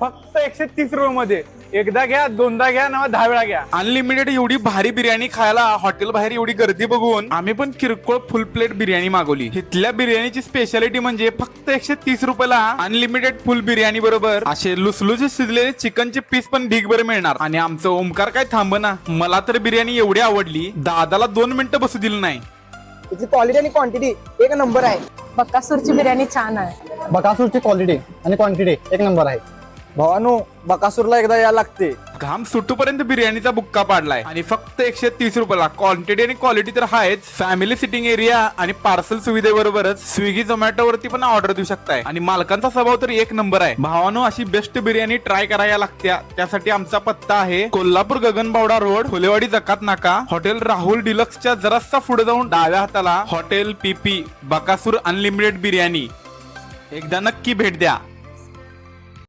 फक्त 130 रुपये मध्ये. एकदा घ्या, दोनदा घ्या ना, 10 वेळा घ्या. अनलिमिटेड एवढी भारी बिर्याणी खायला हॉटेल बाहेर एवढी गर्दी बघून आम्ही पण किरकोळ फुल प्लेट बिर्याणी मागवली. इथल्या बिर्याणीची स्पेशालिटी म्हणजे फक्त 130 रुपयाला अनलिमिटेड फुल बिर्याणी बरोबर असे लुसलुसे शिजलेले चिकनचे पीस पण ढीगभर मिळणार. आणि आमचं ओमकार काय थांबना, मला तर बिर्याणी एवढी आवडली, दादाला 2 मिनिटं बसू दिलं नाही. त्याची क्वालिटी आणि क्वांटिटी एक नंबर आहे. बकासूरची बिर्याणी छान आहे. बकासूरची क्वालिटी आणि क्वांटिटी एक नंबर आहे. भावानो, बकासूरला एकदा यायला लागते. घाम सुटूपर्यंत बिर्याणीचा बुक्का पाडलाय आणि फक्त 130 रुपयाला. क्वांटिटी आणि क्वालिटी तर आहेच. फॅमिली सिटिंग एरिया आणि पार्सल सुविधेबरोबरच स्विगी झोमॅटो वरती पण ऑर्डर देऊ शकताय. आणि मालकांचा स्वभाव तर एक नंबर आहे. भावानो, अशी बेस्ट बिर्याणी ट्राय करायला लागत्या. त्यासाठी आमचा पत्ता आहे कोल्हापूर गगनबावडा रोड, फुलेवाडी जकात नाका, हॉटेल राहुल डिलक्सच्या जरासा पुढे जाऊन डाव्या हाताला हॉटेल पीपी बकासूर अनलिमिटेड बिर्याणी. एकदा नक्की भेट द्या.